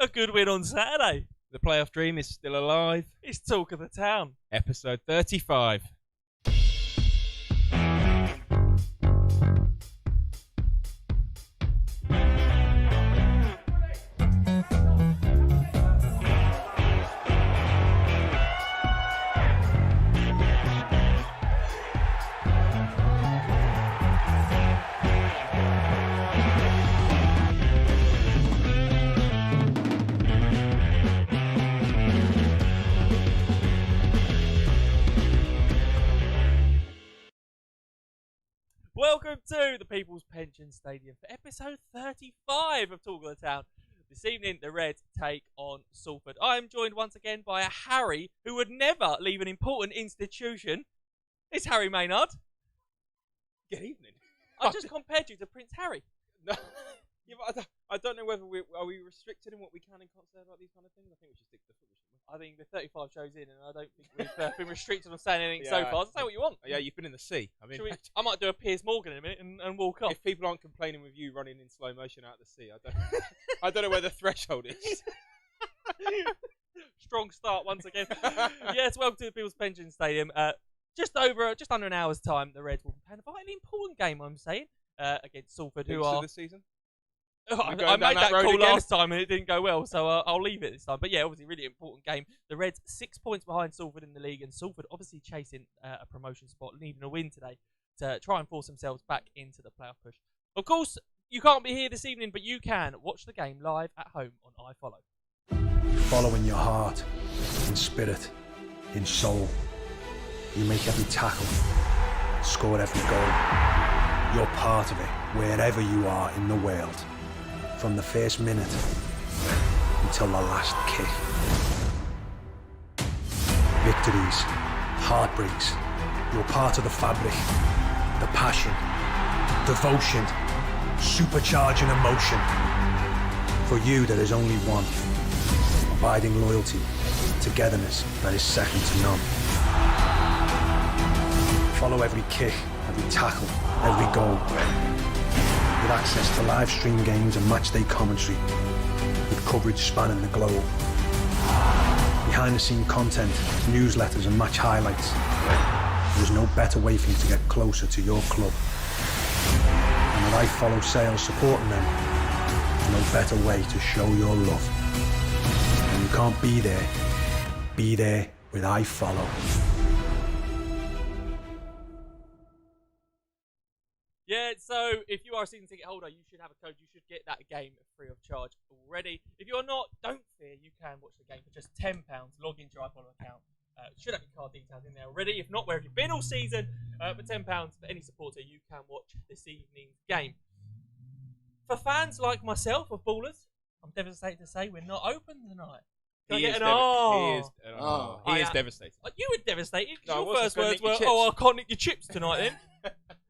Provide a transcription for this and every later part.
A good win on Saturday. The playoff dream is still alive. It's Talk of the Town. Episode 35. Welcome to the People's Pension Stadium for episode 35 of Talk of the Town. This evening, the Reds take on Salford. I am joined once again by a Harry who would never leave an important institution. It's Harry Maynard. Good evening. I just compared you to Prince Harry. No, yeah, but I don't know whether are we restricted in what we can and can't say about these kind of things. I think we should stick to the football. I think we're 35 shows in, and I don't think we've been restricted on saying anything so far. So say what you want. Yeah, you've been in the sea. I mean, I might do a Piers Morgan in a minute and walk off. If people aren't complaining with you running in slow motion out of the sea, I don't know where the threshold is. Strong start once again. Yes, welcome to the People's Pension Stadium. Just under an hour's time, the Reds will be playing a vitally important game. I'm saying against Salford, who are the season. I made that call last time and it didn't go well, so I'll leave it this time. But yeah, obviously, really important game. The Reds 6 points behind Salford in the league, and Salford obviously chasing a promotion spot, needing a win today to try and force themselves back into the playoff push. Of course, you can't be here this evening, but you can watch the game live at home on iFollow. Follow in your heart, in spirit, in soul. You make every tackle, score every goal. You're part of it, wherever you are in the world. From the first minute until the last kick. Victories, heartbreaks, you're part of the fabric, the passion, devotion, supercharging emotion. For you, there is only one, abiding loyalty, togetherness that is second to none. Follow every kick, every tackle, every goal. With access to live stream games and matchday commentary, with coverage spanning the globe. Behind the scene content, newsletters and match highlights. There's no better way for you to get closer to your club. And with iFollow sales supporting them, no better way to show your love. When you can't be there with iFollow. Yeah, so if you are a season ticket holder, you should have a code. You should get that game free of charge already. If you're not, don't fear. You can watch the game for just £10. Log into your iFollow account. Should have your card details in there already. If not, where have you been all season? For £10 for any supporter, you can watch this evening's game. For fans like myself of Ballers, I'm devastated to say we're not open tonight. He is devastated. You were devastated. No, your first words were, "Oh, I can't nick your chips tonight."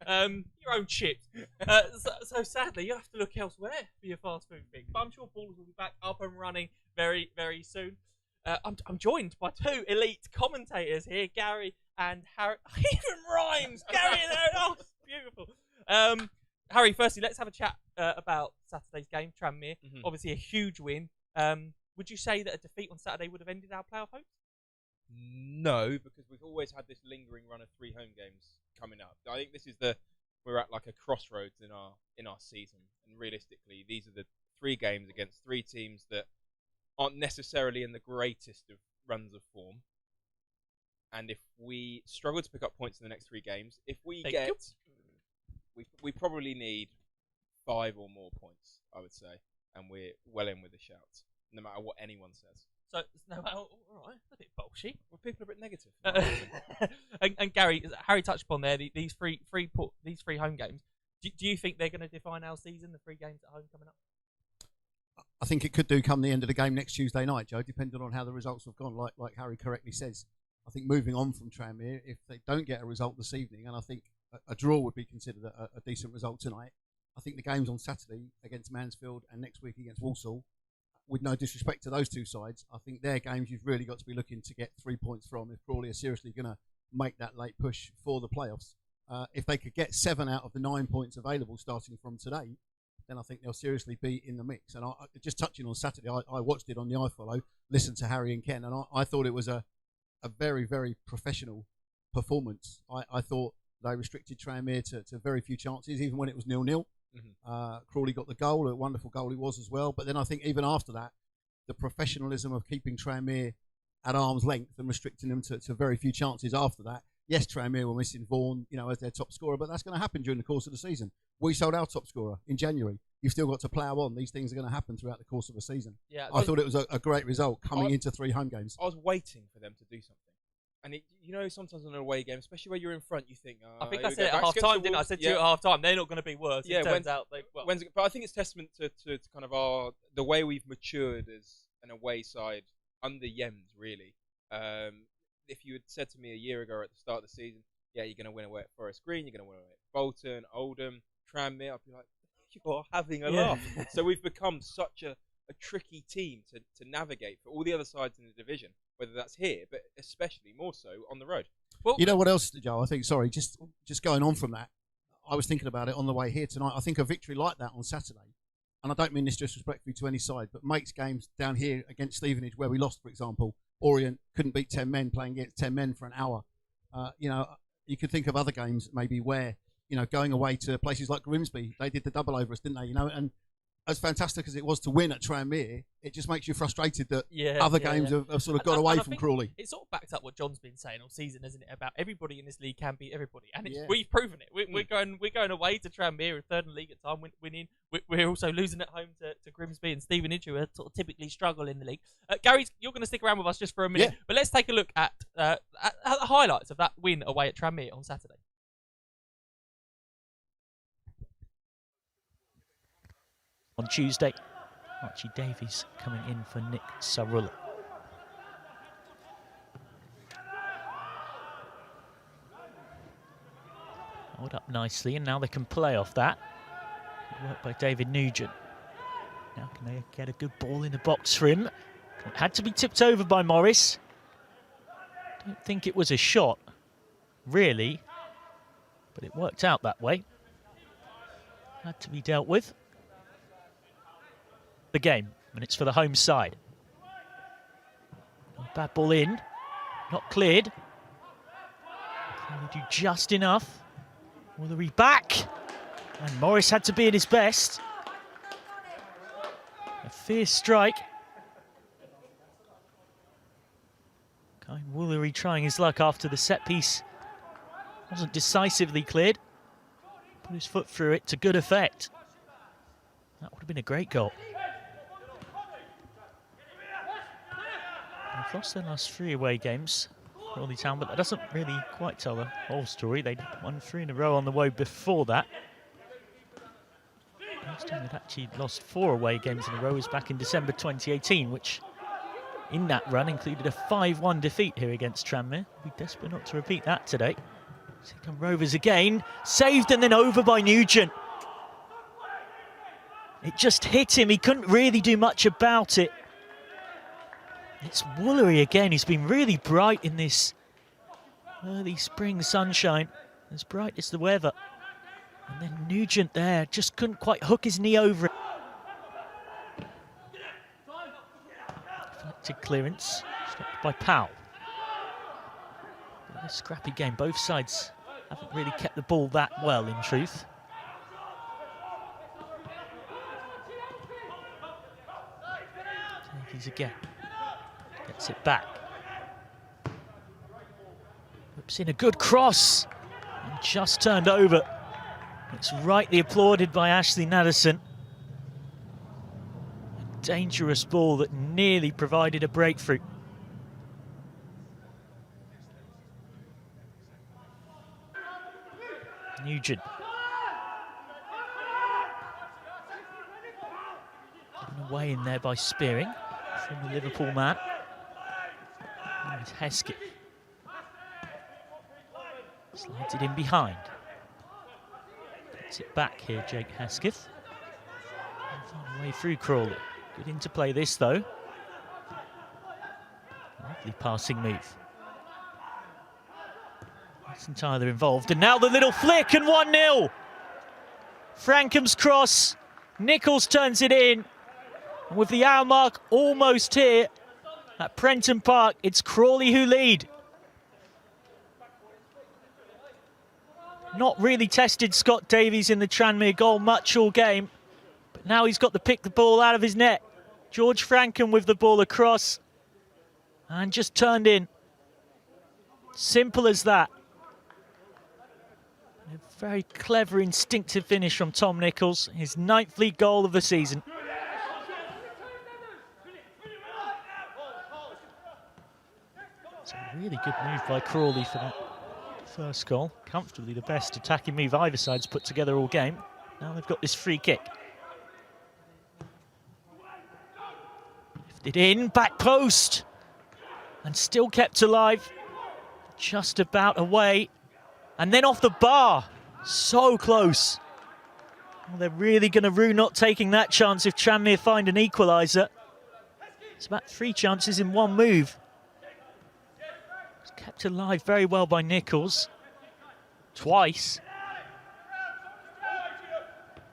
Then, your own chips. So sadly, you have to look elsewhere for your fast food thing. But I'm sure Ballers will be back up and running very, very soon. I'm joined by two elite commentators here, Gary and Harry. Even rhymes, Gary and Harry. Oh, it's beautiful. Harry, firstly, let's have a chat about Saturday's game, Tranmere. Mm-hmm. Obviously, a huge win. Would you say that a defeat on Saturday would have ended our playoff hopes? No, because we've always had this lingering run of 3 home games coming up. I think we're at like a crossroads in our season, and realistically, these are the 3 games against 3 teams that aren't necessarily in the greatest of runs of form. And if we struggle to pick up points in the next 3 games, we probably need 5 or more points, I would say, and we're well in with a shout. No matter what anyone says. So, no matter, all right, a bit bullshit. Well, people are a bit negative. And Gary, Harry touched upon there these three home games. Do you think they're going to define our season? The 3 games at home coming up. I think it could do come the end of the game next Tuesday night, Joe, depending on how the results have gone. Like Harry correctly says, I think moving on from Tranmere, if they don't get a result this evening, and I think a draw would be considered a decent result tonight. I think the games on Saturday against Mansfield and next week against Walsall, with no disrespect to those 2 sides, I think they're games you've really got to be looking to get 3 points from if Crawley are seriously going to make that late push for the playoffs. If they could get 7 out of the 9 points available starting from today, then I think they'll seriously be in the mix. And just touching on Saturday, I watched it on the iFollow, listened to Harry and Ken, and I thought it was a very, very professional performance. I thought they restricted Tranmere to very few chances, even when it was 0-0. Crawley got the goal, a wonderful goal it was as well. But then I think even after that, the professionalism of keeping Tranmere at arm's length and restricting them to very few chances after that. Yes, Tranmere were missing Vaughan, as their top scorer, but that's going to happen during the course of the season. We sold our top scorer in January. You've still got to plough on. These things are going to happen throughout the course of a season. Yeah, I thought it was a great result coming into 3 home games. I was waiting for them to do something. And sometimes on an away game, especially when you're in front, you think, I think I said it at half time, didn't I? I said to you at half time, they're not going to be worse. Yeah, it turns out but I think it's testament to kind of the way we've matured as an away side under Yems, really. If you had said to me a year ago at the start of the season, yeah, you're going to win away at Forest Green, you're going to win away at Bolton, Oldham, Tranmere, I'd be like, you're having a laugh. So we've become such a tricky team to navigate for all the other sides in the division, whether that's here, but especially more so on the road. Well, you know what else, Joe? I think, sorry, just going on from that, I was thinking about it on the way here tonight. I think a victory like that on Saturday, and I don't mean this disrespectfully to any side, but makes games down here against Stevenage, where we lost, for example, Orient couldn't beat 10 men playing against 10 men for an hour. You could think of other games maybe where, going away to places like Grimsby, they did the double over us, didn't they? And as fantastic as it was to win at Tranmere, it just makes you frustrated that other games have sort of got away from Crawley. It sort of backs up what John's been saying all season, isn't it? About everybody in this league can beat everybody, and we've proven it. We're going away to Tranmere, third in the league at the time, winning. We're also losing at home to Grimsby and Stevenage, who are sort of typically struggle in the league. Gary, you're going to stick around with us just for a minute, but let's take a look at the highlights of that win away at Tranmere on Saturday. On Tuesday, Archie Davies coming in for Nick Sarulla. Hold up nicely, and now they can play off that. Good work by David Nugent. Now can they get a good ball in the box for him? It had to be tipped over by Morris. Don't think it was a shot, really, but it worked out that way. Had to be dealt with. The game, and it's for the home side. Bad ball in, not cleared. Can they do just enough? Woolery back, and Morris had to be at his best. A fierce strike. Woolery trying his luck after the set piece wasn't decisively cleared. Put his foot through it to good effect. That would have been a great goal. They've lost their last 3 away games, Crawley Town, but that doesn't really quite tell the whole story. They'd won 3 in a row on the road before that. Last time they'd actually lost 4 away games in a row was back in December 2018, which in that run included a 5-1 defeat here against Tranmere. We'll be desperate not to repeat that today. So here come Rovers again, saved and then over by Nugent. It just hit him, he couldn't really do much about it. It's Woolery again, he's been really bright in this early spring sunshine, as bright as the weather. And then Nugent there, just couldn't quite hook his knee over it. Deflected clearance, stopped by Powell. A scrappy game, both sides haven't really kept the ball that well in truth. Davies again. Gets it back. Whips in a good cross. And just turned over. It's rightly applauded by Ashley Nadesan. A dangerous ball that nearly provided a breakthrough. Nugent. Given away in there by Spearing from the Liverpool man. And Hesketh. Slides it in behind. Gets it back here, Jake Hesketh. Find a way through Crawley. Good interplay this though. Lovely passing move. St Tyler involved, and now the little flick and 1-0. Frankham's cross Nichols turns it in. And with the hour mark almost here at Prenton Park, it's Crawley who lead. Not really tested Scott Davies in the Tranmere goal much all game, but now he's got to pick the ball out of his net. George Frankham with the ball across and just turned in. Simple as that. A very clever, instinctive finish from Tom Nichols, his 9th league goal of the season. It's a really good move by Crawley for that first goal. Comfortably the best attacking move either side's put together all game. Now they've got this free kick. Lifted in, back post. And still kept alive. Just about away. And then off the bar. So close. Well, they're really going to rue not taking that chance if Tranmere find an equaliser. It's about 3 chances in one move. It's kept alive very well by Nichols. Twice.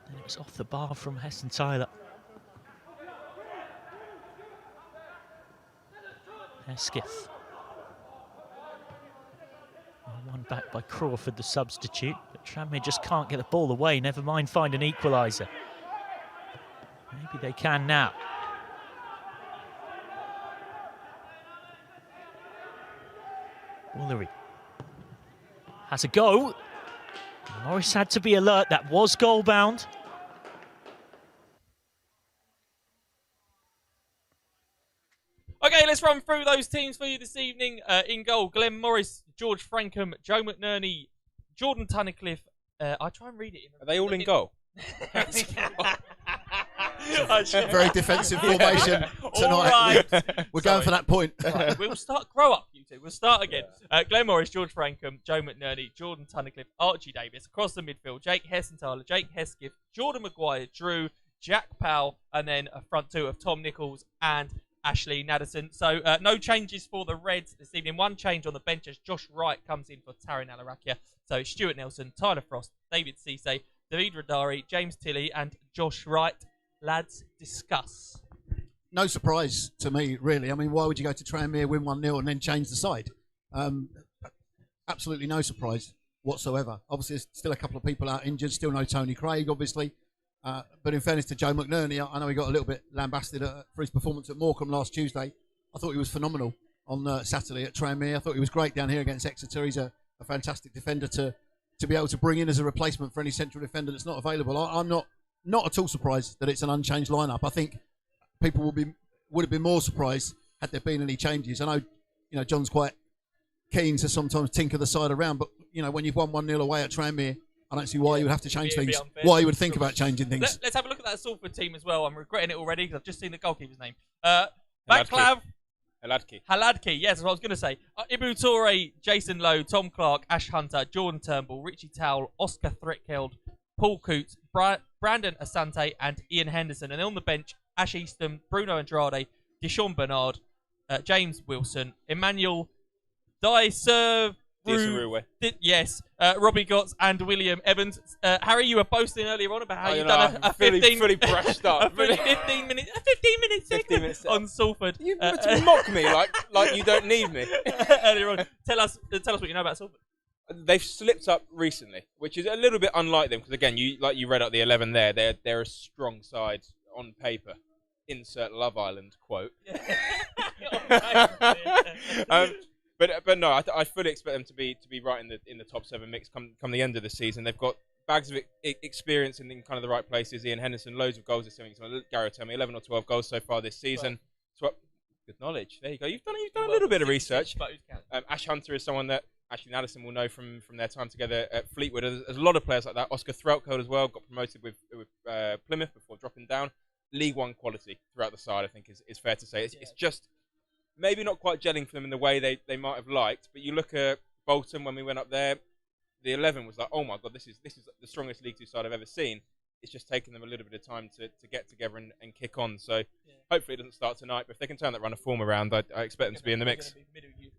And it was off the bar from Heston Tyler. Hesketh. One back by Crawford, the substitute. But Tranmere just can't get the ball away, never mind find an equaliser. Maybe they can now. Woolery has a go. Morris had to be alert, that was goal bound. Okay, let's run through those teams for you this evening. In goal, Glenn Morris, George Frankham, Joe McNerney, Jordan Tunnicliffe. I try and read it. Are they all in goal? Very defensive formation tonight. Right. We're going for that point. Right, we'll start. Grow up, you two. We'll start again. Glenn Morris, George Frankham, Joe McNerney, Jordan Tunnicliffe, Archie Davis. Across the midfield, Jake Hessenthaler, Jake Hesketh, Jordan Maguire, Drew, Jack Powell, and then a front two of Tom Nichols and Ashley Nadesan. So no changes for the Reds this evening. One change on the bench as Josh Wright comes in for Taryn Alarakia. So Stuart Nelson, Tyler Frost, David Cisse, David Radari, James Tilley and Josh Wright. Lads, discuss. No surprise to me, really. I mean, why would you go to Tranmere, win 1-0 and then change the side? Absolutely no surprise whatsoever. Obviously, there's still a couple of people out injured. Still no Tony Craig, obviously. But in fairness to Joe McNerney, I know he got a little bit lambasted for his performance at Morecambe last Tuesday. I thought he was phenomenal on Saturday at Tranmere. I thought he was great down here against Exeter. He's a fantastic defender to be able to bring in as a replacement for any central defender that's not available. I'm not at all surprised that it's an unchanged lineup. I think people would have been more surprised had there been any changes. I know, John's quite keen to sometimes tinker the side around, but when you've won 1-0 away at Tranmere, I don't see why you would have to change things. Why you would think about changing things. Let's have a look at that Salford team as well. I'm regretting it already because I've just seen the goalkeeper's name. Vaclav Haladki, yes, that's what I was going to say. Ibu Toure, Jason Lowe, Tom Clark, Ash Hunter, Jordan Turnbull, Richie Towell, Oscar Thretkeld, Paul Coote, Brandon Asante and Ian Henderson. And on the bench, Ash Easton, Bruno Andrade, Deshaun Bernard, James Wilson, Emmanuel yes, Robbie Gotts and William Evans. Harry, you were boasting earlier on about how you've done a 15 fully brushed up. 15 minute segment on Salford. You mock me like you don't need me. Earlier on, tell us what you know about Salford. They've slipped up recently, which is a little bit unlike them because again, you read out the 11 there. They're a strong side on paper. Insert Love Island quote. But no, I fully expect them to be right in the top 7 mix come the end of the season. They've got bags of experience in kind of the right places. Ian Henderson, loads of goals this season. Gareth tell me 11 or 12 goals so far this season. Well, good knowledge. There you go. You've done a little bit of research. Ash Hunter is someone that Ashley Nadesan will know from their time together at Fleetwood. There's a lot of players like that. Oscar Thretkeld as well got promoted with Plymouth before dropping down. League One quality throughout the side, I think, is fair to say. It's just maybe not quite gelling for them in the way they might have liked. But you look at Bolton when we went up there, the 11 was like, oh my God, this is the strongest League Two side I've ever seen. it's just taken them a little bit of time to get together and kick on. So hopefully it doesn't start tonight. But if they can turn that run of form around, I expect them to be in the mix.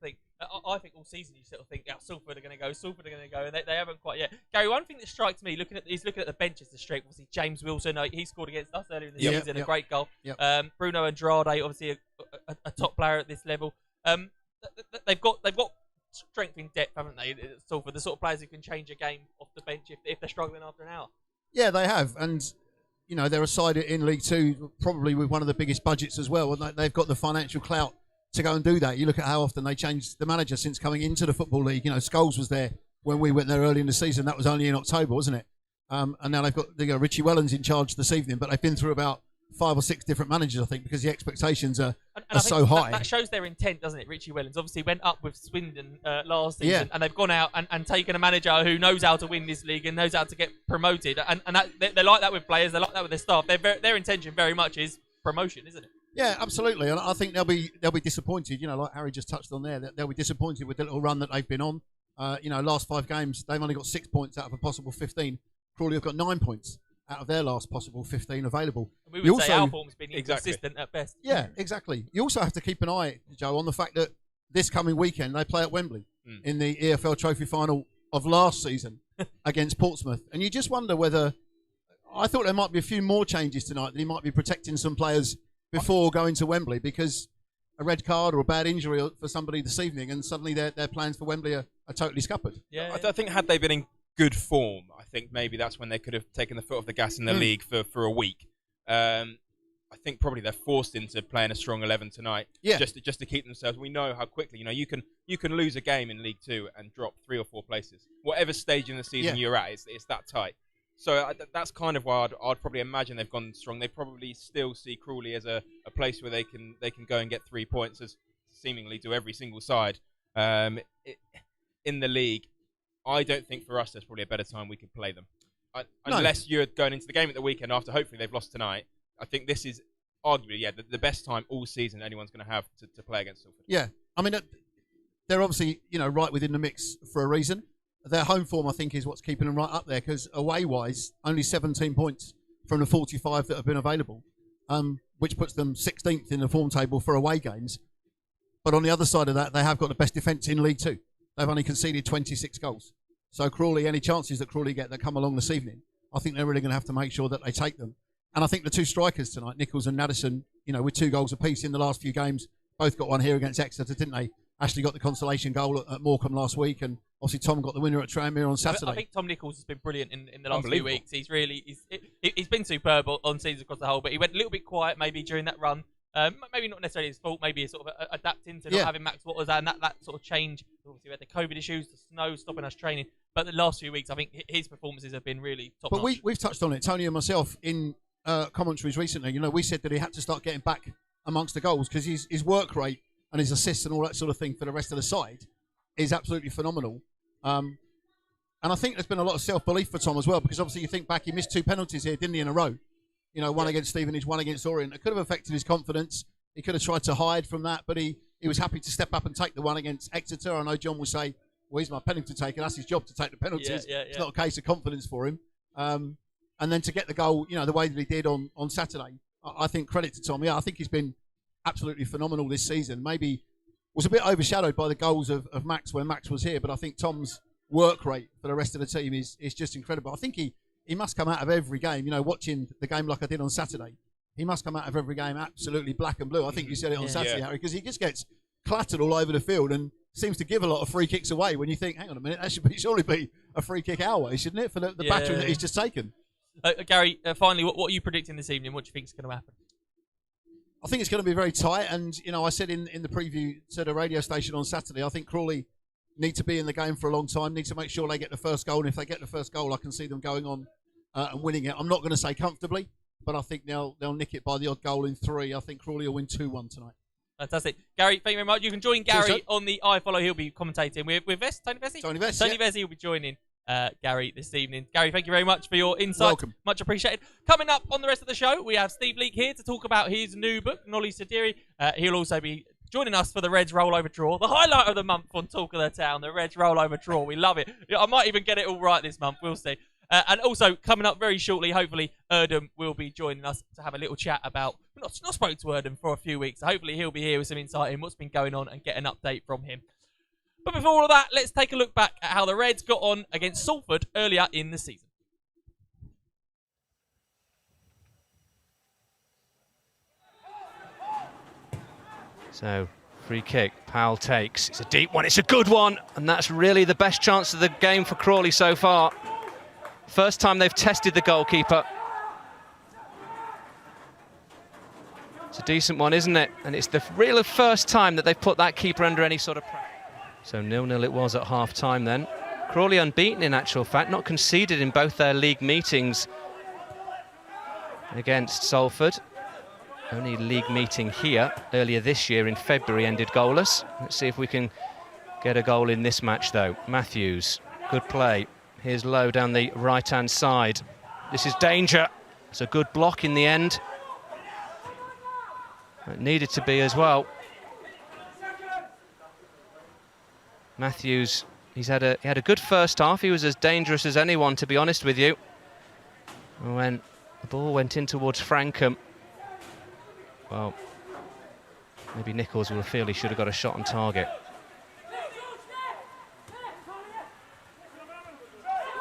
I think all season you sort of think, Salford are going to go, and they haven't quite yet. Gary, one thing that strikes me, looking at the benches, the strength. Obviously, James Wilson, he scored against us earlier in the season, a great goal. Bruno Andrade, obviously a top player at this level. They've got strength in depth, haven't they? Salford, the sort of players who can change a game off the bench if they're struggling after an hour. Yeah, they have, and they're a side in League Two, probably with one of the biggest budgets as well, and they've got the financial clout to go and do that. You look at how often they changed the manager since coming into the Football League. Scholes was there when we went there early in the season. That was only in October, wasn't it? And now they've got Richie Wellens in charge this evening, but they've been through about 5 or 6 different managers, I think, because the expectations are so high. That shows their intent, doesn't it? Richie Wellens obviously went up with Swindon last season, and they've gone out and taken a manager who knows how to win this league and knows how to get promoted. And they like that with players, they like that with their staff. Their intention very much is promotion, isn't it? Yeah, absolutely. And I think they'll be disappointed. Like Harry just touched on there, that they'll be disappointed with the little run that they've been on. Last 5 games, they've only got 6 points out of a possible 15. Crawley have got 9 points out of their last possible 15 available. We would say our form's been inconsistent at best. Yeah, exactly. You also have to keep an eye, Joe, on the fact that this coming weekend they play at Wembley in the EFL Trophy final of last season against Portsmouth. And you just wonder whether... I thought there might be a few more changes tonight, that he might be protecting some players before going to Wembley, because a red card or a bad injury for somebody this evening and suddenly their plans for Wembley are totally scuppered. Yeah. I think had they been in good form, I think maybe that's when they could have taken the foot off the gas in the league for a week. I think probably they're forced into playing a strong 11 tonight, just to keep themselves. We know how quickly you can lose a game in League Two and drop 3 or 4 places. Whatever stage in the season you're at, it's that tight. So that's kind of why I'd probably imagine they've gone strong. They probably still see Crawley as a place where they can go and get 3 points, as seemingly do every single side in the league. I don't think for us there's probably a better time we could play them. Unless you're going into the game at the weekend after hopefully they've lost tonight. I think this is arguably the best time all season anyone's going to have to play against Salford. Yeah, I mean, they're obviously right within the mix for a reason. Their home form, I think, is what's keeping them right up there, because away-wise, only 17 points from the 45 that have been available, which puts them 16th in the form table for away games. But on the other side of that, they have got the best defence in League Two. They've only conceded 26 goals. So Crawley, any chances that Crawley get that come along this evening, I think they're really going to have to make sure that they take them. And I think the 2 strikers tonight, Nichols and Maddison, with 2 goals apiece in the last few games, both got one here against Exeter, didn't they? Ashley got the consolation goal at Morecambe last week, and obviously Tom got the winner at Tranmere on Saturday. I think Tom Nichols has been brilliant in the last few weeks. He's been superb on seasons across the whole, but he went a little bit quiet maybe during that run. Maybe not necessarily his fault, maybe sort of adapting to not having Max Waters and that sort of change. Obviously we had the COVID issues, the snow stopping us training, but the last few weeks I think his performances have been really top notch. But we've touched on it, Tony and myself, in commentaries recently. We said that he had to start getting back amongst the goals, because his work rate and his assists and all that sort of thing for the rest of the side is absolutely phenomenal. And I think there's been a lot of self-belief for Tom as well, because obviously you think back, he missed 2 penalties here, didn't he, in a row? One against Stevenage, one against Orient. It could have affected his confidence. He could have tried to hide from that, but he was happy to step up and take the one against Exeter. I know John will say, well, he's my penalty taker. That's his job, to take the penalties. It's not a case of confidence for him. And then to get the goal, the way that he did on Saturday, I think credit to Tom. Yeah, I think he's been absolutely phenomenal this season. Maybe was a bit overshadowed by the goals of Max when Max was here, but I think Tom's work rate for the rest of the team is just incredible. I think he must come out of every game, watching the game like I did on Saturday, he must come out of every game absolutely black and blue. I think you said it on Saturday, Harry, because he just gets clattered all over the field and seems to give a lot of free kicks away when you think, hang on a minute, that should surely be a free kick our way, shouldn't it, for the battering that he's just taken. Gary, finally, what are you predicting this evening? What do you think is going to happen? I think it's going to be very tight, and I said in the preview to the radio station on Saturday, I think Crawley need to be in the game for a long time, need to make sure they get the first goal, and if they get the first goal, I can see them going on and winning it. I'm not going to say comfortably, but I think they'll nick it by the odd goal in 3. I think Crawley will win 2-1 tonight. Fantastic. Gary, thank you very much. You can join Gary on the iFollow. He'll be commentating with Tony Vesey? Tony Vesey will be joining Gary this evening. Gary, thank you very much for your insight. Welcome. Much appreciated. Coming up on the rest of the show, we have Steve Leake here to talk about his new book, Nolly Sadiri. He'll also be joining us for the Reds rollover draw, the highlight of the month on Talk of the Town, the Reds rollover draw. We love it. I might even get it all right this month. We'll see. And also, coming up very shortly, hopefully, Erdem will be joining us to have a little chat about... Not spoke to Erdem for a few weeks, so hopefully he'll be here with some insight in what's been going on and get an update from him. But before all of that, let's take a look back at how the Reds got on against Salford earlier in the season. So, free kick, Powell takes. It's a deep one, it's a good one, and that's really the best chance of the game for Crawley so far. First time they've tested the goalkeeper. It's a decent one, isn't it? And it's the real first time that they've put that keeper under any sort of pressure. So 0-0 it was at half-time then. Crawley unbeaten in actual fact, not conceded in both their league meetings against Salford. Only league meeting here earlier this year in February ended goalless. Let's see if we can get a goal in this match though. Matthews, good play. Here's Lowe down the right-hand side. This is danger. It's a good block in the end. It needed to be as well. Matthews, he had a good first half. He was as dangerous as anyone, to be honest with you. When the ball went in towards Frankham, well, maybe Nichols will feel he should have got a shot on target.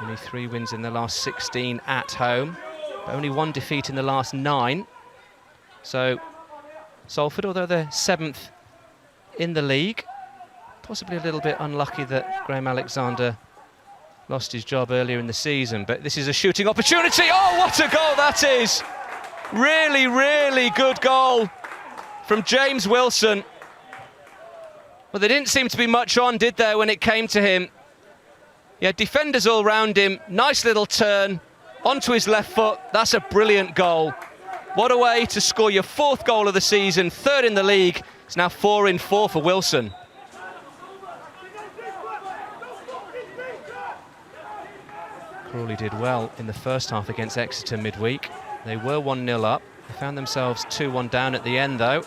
Only 3 wins in the last 16 at home, but only 1 defeat in the last 9. So Salford, although they're 7th in the league, possibly a little bit unlucky that Graham Alexander lost his job earlier in the season, but this is a shooting opportunity. Oh, what a goal that is! Really, really good goal from James Wilson. Well, there didn't seem to be much on, did there, when it came to him? He had defenders all round him. Nice little turn onto his left foot. That's a brilliant goal. What a way to score your 4th goal of the season, 3rd in the league. It's now 4 in 4 for Wilson. Crawley did well in the first half against Exeter midweek. They were 1-0 up. They found themselves 2-1 down at the end, though.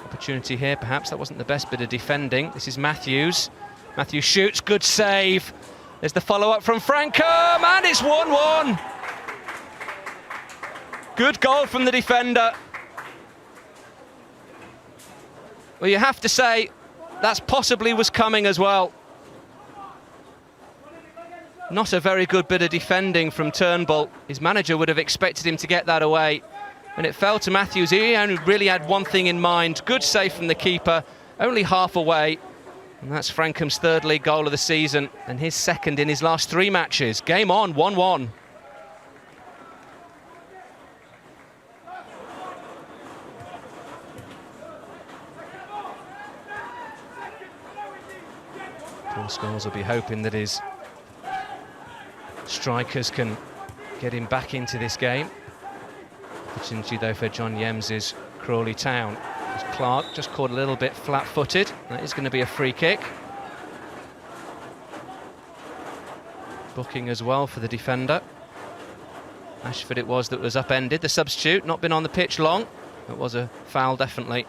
Opportunity here, perhaps. That wasn't the best bit of defending. This is Matthews. Matthews shoots, good save. There's the follow-up from Frankham, and it's 1-1. Good goal from the defender. Well, you have to say, that's possibly was coming as well. Not a very good bit of defending from Turnbull. His manager would have expected him to get that away. When it fell to Matthews, he only really had one thing in mind. Good save from the keeper, only half away. And that's Frankham's 3rd league goal of the season, and his 2nd in his last 3 matches. Game on, 1-1. Paul Scholes will be hoping that his strikers can get him back into this game. Opportunity though for John Yems' Crawley Town. Clark just caught a little bit flat-footed. That is going to be a free kick. Booking as well for the defender. Ashford it was that was upended. The substitute, not been on the pitch long. It was a foul, definitely.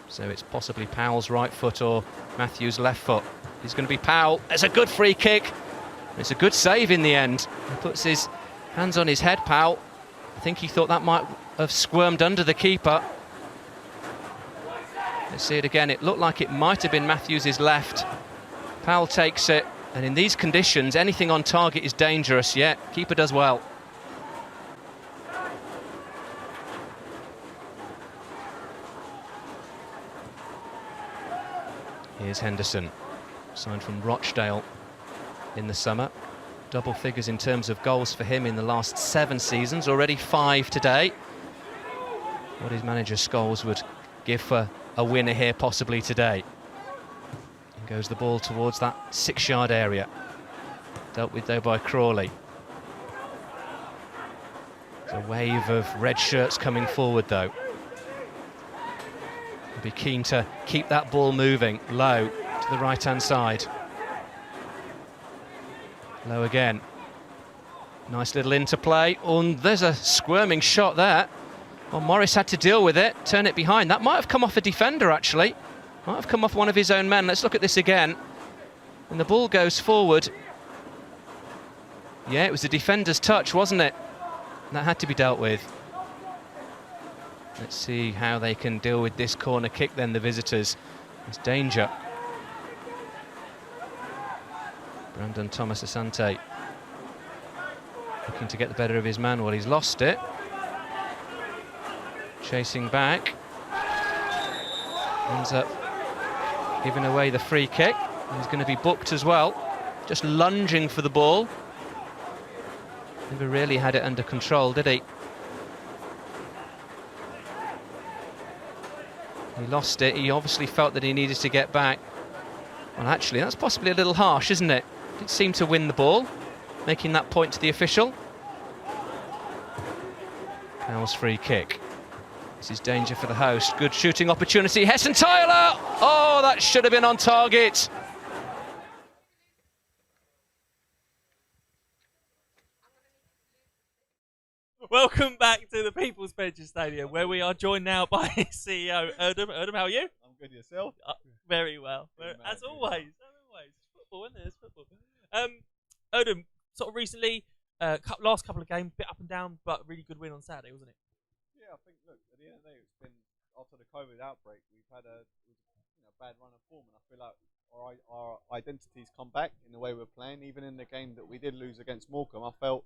So it's possibly Powell's right foot or Matthews' left foot. It's going to be Powell. It's a good free kick. It's a good save in the end. He puts his hands on his head, Powell. I think he thought that might have squirmed under the keeper. Let's see it again. It looked like it might have been Matthews' left. Powell takes it, and in these conditions, anything on target is dangerous. Yeah, keeper does well. Here's Henderson, signed from Rochdale in the summer. Double figures in terms of goals for him in the last 7 seasons, already 5 today. What his manager Scholes would give for a winner here possibly today. And goes the ball towards that 6-yard area. Dealt with though by Crawley. There's a wave of red shirts coming forward though. He'll be keen to keep that ball moving. Low to the right-hand side. Low again. Nice little interplay. Oh, and there's a squirming shot there. Well, Morris had to deal with it, turn it behind. That might have come off a defender, actually. Might have come off one of his own men. Let's look at this again. And the ball goes forward. Yeah, it was the defender's touch, wasn't it? That had to be dealt with. Let's see how they can deal with this corner kick then, the visitors. It's danger. Brandon Thomas Asante looking to get the better of his man. Well, he's lost it. Chasing back. Ends up giving away the free kick. He's going to be booked as well. Just lunging for the ball. Never really had it under control, did he? He lost it. He obviously felt that he needed to get back. Well, actually, that's possibly a little harsh, isn't it? Did seem to win the ball, making that point to the official. Cowell's free kick. This is danger for the host. Good shooting opportunity. Hesson Tyler! Oh, that should have been on target. Welcome back to the People's Pension Stadium, where we are joined now by CEO Erdem. Erdem, how are you? I'm good, yourself? Very well. Good, man, As good. always. It's football, isn't it? It's football. Erdem, sort of recently, last couple of games, bit up and down, but really good win on Saturday, wasn't it? Yeah, I think, look, at the end of the day, it's been, after the COVID outbreak, we've had a bad run of form, and I feel like our identity's come back in the way we're playing. Even in the game that we did lose against Morecambe, I felt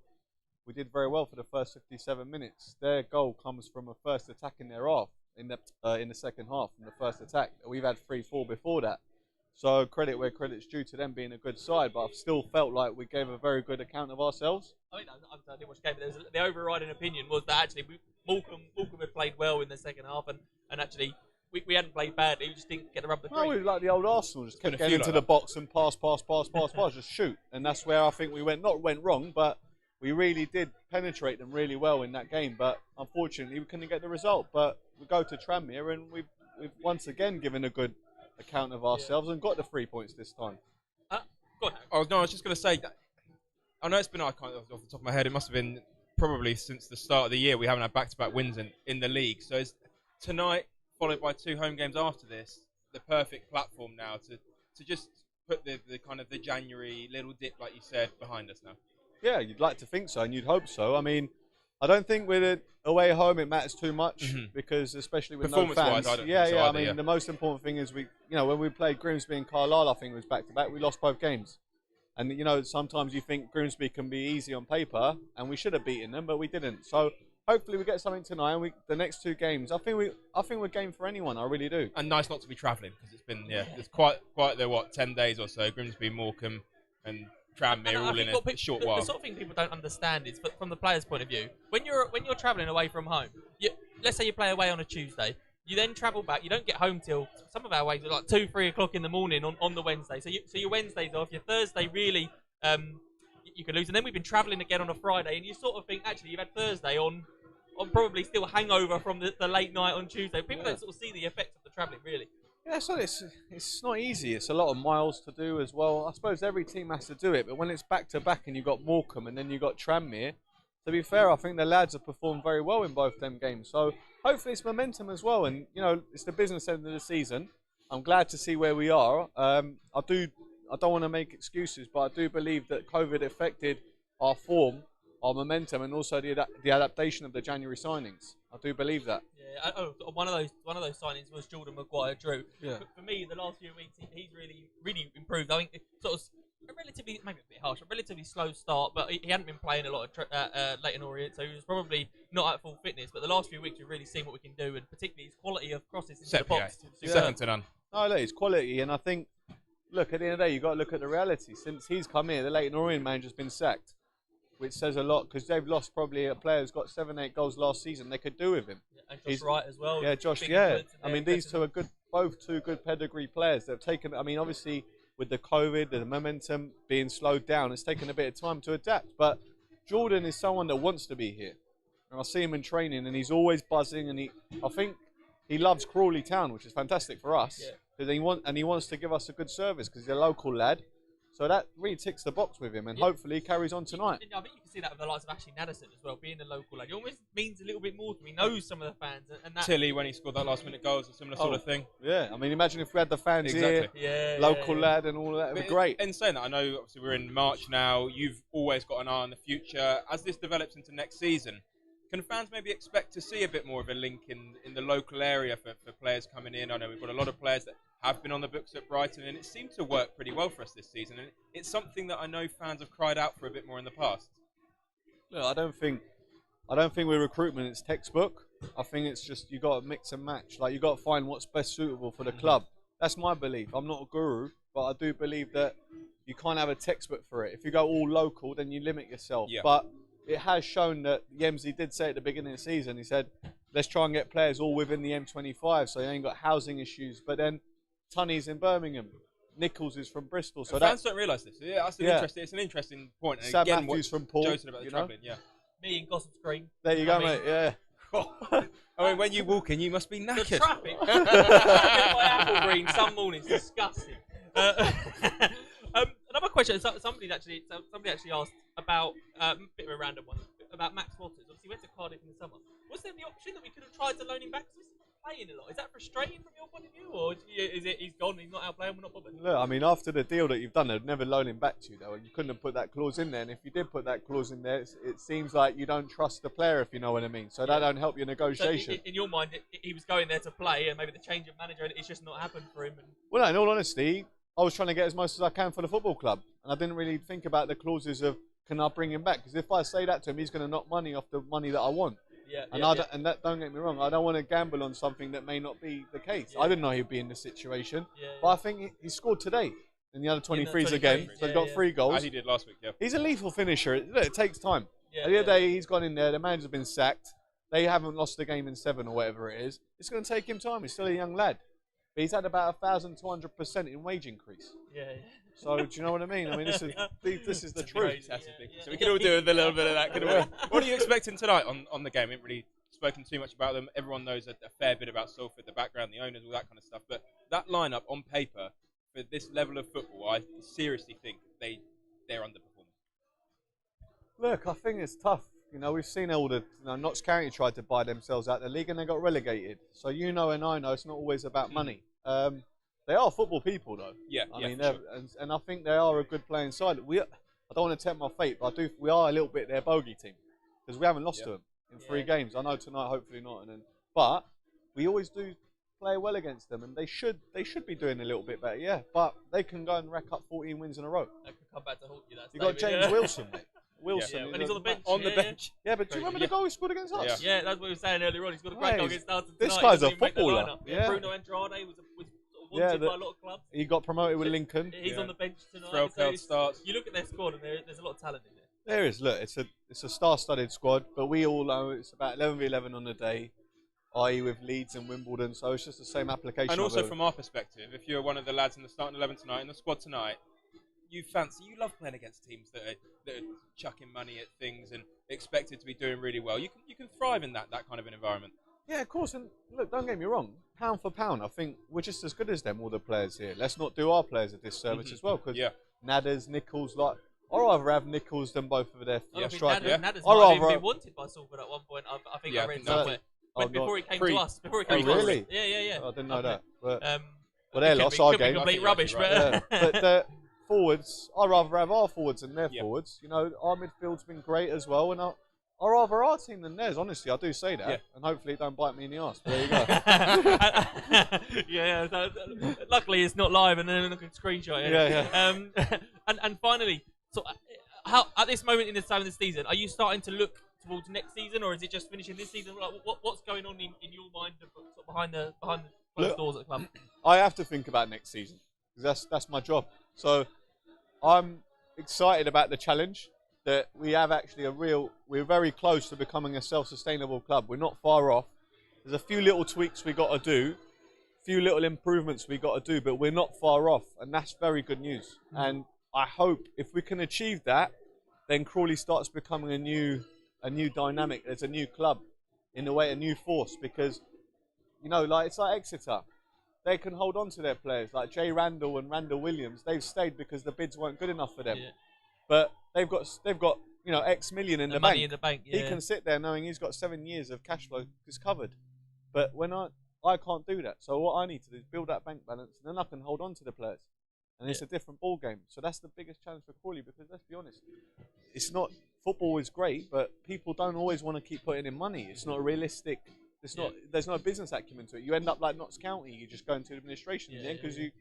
we did very well for the first 57 minutes. Their goal comes from a first attack in their half, in the second half, from the first attack. We've had 3-4 before that. So credit where credit's due to them being a good side, but I've still felt like we gave a very good account of ourselves. I mean, I didn't watch the game, but the overriding opinion was that actually Morecambe had played well in the second half, and actually we hadn't played badly, we just didn't get the rub of the No, we were like the old Arsenal, just kept getting into the box and pass, just shoot. And that's where I think we went wrong, but we really did penetrate them really well in that game. But unfortunately, we couldn't get the result. But we go to Tranmere, and we've once again given a good account of ourselves and got the 3 points this time. Go on. I was just going to say that I know it's been, I can't off the top of my head, it must have been probably since the start of the year we haven't had back-to-back wins in the league. So is tonight, followed by 2 home games after this, the perfect platform now to just put the kind of the January little dip, like you said, behind us now? Yeah, you'd like to think so, and you'd hope so. I mean, I don't think with it away home it matters too much because, especially with no fans, I don't think so I either, mean, the most important thing is when we played Grimsby and Carlisle, I think it was back to back. We lost both games, and sometimes you think Grimsby can be easy on paper, and we should have beaten them, but we didn't. So hopefully we get something tonight, and the next 2 games, I think we're game for anyone. I really do. And nice not to be travelling because it's been it's quite the 10 days or so. Grimsby, Morecambe, and Tranmere all in a short while. The sort of thing people don't understand is, from the player's point of view, when you're travelling away from home, let's say you play away on a Tuesday, you then travel back. You don't get home till some of our ways are like 2-3 o'clock in the morning on the Wednesday. So your Wednesday's off. Your Thursday really you could lose, and then we've been travelling again on a Friday, and you sort of think actually you've had Thursday on probably still hangover from the late night on Tuesday. People don't sort of see the effects of the travelling really. Yeah, so it's not easy. It's a lot of miles to do as well. I suppose every team has to do it, but when it's back to back and you've got Morecambe and then you've got Tranmere, to be fair, I think the lads have performed very well in both them games. So hopefully it's momentum as well, and it's the business end of the season. I'm glad to see where we are. I don't want to make excuses, but I do believe that COVID affected our form, our momentum, and also the adaptation of the January signings. I do believe that. Yeah, one of those signings was Jordan Maguire, Drew. Yeah. For me, the last few weeks, he's really improved. I think it's sort of a relatively, maybe a bit harsh, a relatively slow start, but he hadn't been playing a lot of Leighton Orient, so he was probably not at full fitness. But the last few weeks, we've really seen what we can do, and particularly his quality of crosses into the box. Second to none. No, look, it's quality, and I think, look, at the end of the day, you've got to look at the reality. Since he's come here, the Leighton Orient manager's been sacked, which says a lot, because they've lost probably a player who's got 7-8 goals last season. They could do with him. And Josh Wright as well. Yeah, Josh, yeah. I mean, these two are good, both 2 good pedigree players. They've taken, I mean, obviously, with the COVID, the momentum being slowed down, it's taken a bit of time to adapt. But Jordan is someone that wants to be here. And I see him in training, and he's always buzzing, and I think he loves Crawley Town, which is fantastic for us. Because he wants to give us a good service, because he's a local lad. So that really ticks the box with him, and hopefully he carries on tonight. I think you can see that with the likes of Ashley Naddison as well, being a local lad. He almost means a little bit more to me. He knows some of the fans. And that Tilly, when he scored that last-minute goal, was a similar sort of thing. Yeah, I mean, imagine if we had the fans here, local lad and all of that. It'd be great. In saying that, I know obviously we're in March now. You've always got an eye on the future. As this develops into next season, can fans maybe expect to see a bit more of a link in the local area for players coming in? I know we've got a lot of players that have been on the books at Brighton, and it seemed to work pretty well for us this season. And it's something that I know fans have cried out for a bit more in the past. Look, I don't think with recruitment it's textbook. I think it's just you got to mix and match. Like you got to find what's best suitable for the club. That's my belief. I'm not a guru, but I do believe that you can't have a textbook for it. If you go all local, then you limit yourself. Yeah. But it has shown that Yemsey did say at the beginning of the season, he said, let's try and get players all within the M25 so you ain't got housing issues. But then Tunney's in Birmingham. Nichols is from Bristol. So fans don't realise this. Yeah, it's an interesting point. And Sam again, Matthews from Paul. Joe said about the travelling, Me in Gossip's Green. There you go, mate. Yeah. I mean, when you walk in, you must be knackered. The traffic. The traffic by Apple Green some mornings disgusting. Another question. Somebody actually asked about a bit of a random one about Max Waters. Obviously, he went to Cardiff in the summer. Was there the option that we could have tried to loan him back? Because he's playing a lot. Is that frustrating from your point of view, or is it he's gone, he's not out playing, we're not bothered? Look, I mean, after the deal that you've done, I'd never loan him back to you, though. You couldn't have put that clause in there. And if you did put that clause in there, it seems like you don't trust the player, if you know what I mean. So that don't help your negotiation. So in your mind, he was going there to play, and maybe the change of manager, it's just not happened for him. Well, no, in all honesty, I was trying to get as much as I can for the football club, and I didn't really think about the clauses of can I bring him back? Because if I say that to him, he's going to knock money off the money that I want. Don't get me wrong, I don't want to gamble on something that may not be the case. I didn't know he'd be in this situation, but I think he scored today in the under-23s again, so he's got 3 goals. As he did last week, He's a lethal finisher. Look, it takes time. At the end of the day, he's gone in there, the manager's been sacked, they haven't lost the game in 7 or whatever it is. It's going to take him time, he's still a young lad. But he's had about 1,200% in wage increase. So do you know what I mean? I mean, this is the truth. So we could all do with a little bit of that, couldn't we? What are you expecting tonight on the game? We haven't really spoken too much about them. Everyone knows a fair bit about Salford, the background, the owners, all that kind of stuff. But that lineup on paper for this level of football, I seriously think they're underperforming. Look, I think it's tough. You know, we've seen all the Notts County tried to buy themselves out of the league and they got relegated. So you know and I know it's not always about money. They are football people, though. I mean, sure. and I think they are a good playing side. I don't want to tempt my fate, but we are a little bit their bogey team because we haven't lost to them in 3 games. I know tonight, hopefully not. But we always do play well against them, and they should be doing a little bit better. But they can go and rack up 14 wins in a row. They could come back to haunt you. You got James Wilson, mate. Wilson, when he's on the bench. bench. Yeah, but do you remember the goal he scored against us? Yeah, that's what we were saying earlier on. He's got a great goal against us tonight. This guy's a footballer. Bruno Andrade was wanted by a lot of clubs. He got promoted with Lincoln. He's on the bench tonight. Threlfeld starts. You look at their squad, and there's a lot of talent in there. There is. Look, it's a star-studded squad, but we all know it's about 11v11 on the day, i.e. with Leeds and Wimbledon. So it's just the same application. And also from our perspective, if you're one of the lads in the starting 11 tonight, in the squad tonight, you love playing against teams that are chucking money at things and expected to be doing really well. You can thrive in that kind of an environment. Yeah, of course. And look, don't get me wrong. Pound for pound, I think we're just as good as them, all the players here. Let's not do our players a disservice as well, because Nadders, Nichols, I'd rather have Nichols than both of their strikers. Nadders might have been wanted by Salford at one point. I think I read somewhere. Before he came to us. Really? Yeah. I didn't know that. But, well, they lost our game. Complete rubbish, right. But forwards, I'd rather have our forwards than their forwards. You know, our midfield's been great as well, and I'd rather our team than theirs. Honestly, I do say that, and hopefully it don't bite me in the arse. But there you go. Luckily, it's not live, and then I can screenshot it. And finally, so how at this moment in the time of the season, are you starting to look towards next season, or is it just finishing this season? Like, what's going on in your mind behind the closed doors at the club? I have to think about next season because that's my job. So I'm excited about the challenge that we have. Actually, we're very close to becoming a self-sustainable club. We're not far off. There's a few little tweaks we got to do, a few little improvements we got to do, but we're not far off, and that's very good news. And I hope if we can achieve that, then Crawley starts becoming a new dynamic. There's a new club, in a way, a new force, because it's like Exeter. they can hold on to their players like Jay Randall and Randall Williams. They've stayed because the bids weren't good enough for them. Yeah. But they've got X million in the money bank. in the bank. He Yeah. can sit there knowing he's got 7 years of cash flow is covered. But when I can't do that. So what I need to do is build that bank balance, and then I can hold on to the players. And it's a different ball game. So that's the biggest challenge for Crawley, because let's be honest, it's not, football is great, but people don't always want to keep putting in money. It's not realistic. There's no business acumen to it. You end up like Notts County. You just go into administration in the end because you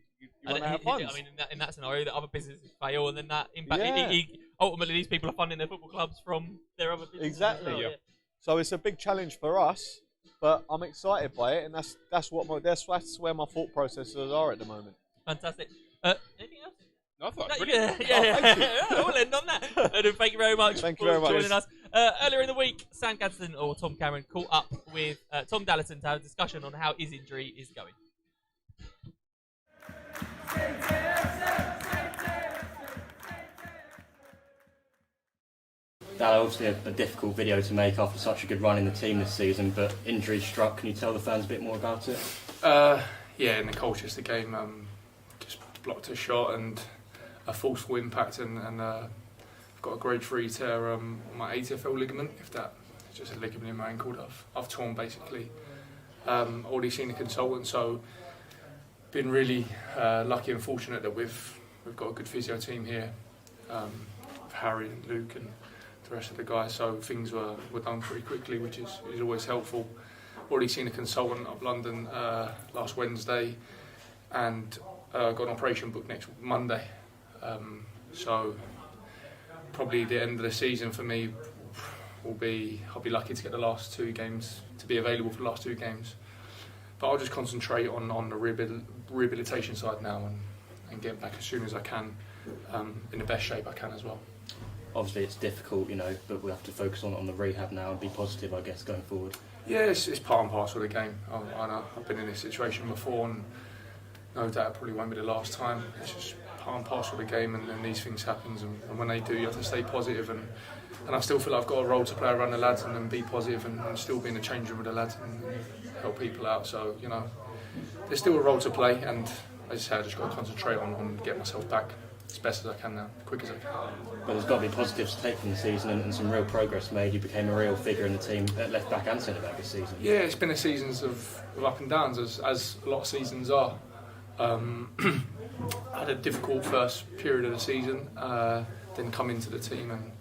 run out of funds. I mean, in that scenario, that other businesses fail, and then that impact. Yeah. Ultimately, these people are funding their football clubs from their other businesses. Exactly. As well, Yeah. So it's a big challenge for us, but I'm excited by it, and that's where my thought processes are at the moment. Fantastic. Anything else? No, I thought No, brilliant. thank you. We'll end on that. Thank you very much Thank you for very much. joining us. Earlier in the week, Sam Gadsden or Tom Cameron caught up with Tom Dallison to have a discussion on how his injury is going. That obviously a difficult video to make after such a good run in the team this season, but injury struck. Can you tell the fans a bit more about it? Yeah, in the Colchester game, just blocked a shot and a forceful impact, and I've got a grade 3 tear on my ATFL ligament. If that, it's just a ligament in my ankle that I've torn basically. Already seen a consultant, so been really lucky and fortunate that we've got a good physio team here, with Harry and Luke and the rest of the guys. So things were done pretty quickly, which is always helpful. Already seen a consultant up London last Wednesday, and got an operation booked next Monday. So probably the end of the season for me I'll be lucky to get the last 2 games, to be available for the last 2 games. But I'll just concentrate on the rehabilitation side now and get back as soon as I can, in the best shape I can as well. Obviously it's difficult, but we have to focus on the rehab now and be positive, I guess, going forward. Yeah, it's part and parcel of the game. I know I've been in this situation before, and no doubt it probably won't be the last time. It's just part and parcel of the game, and these things happen, and when they do, you have to stay positive, and I still feel I've got a role to play around the lads, and then be positive, and still be in the change room with the lads and help people out. So, there's still a role to play, and as I say, I just got to concentrate on getting myself back as best as I can now, as quick as I can. But there's got to be positives to take from the season and some real progress made. You became a real figure in the team at left back and centre back this season. Yeah, it's been a seasons of up and downs, as a lot of seasons are. I had a difficult first period of the season, then come into the team and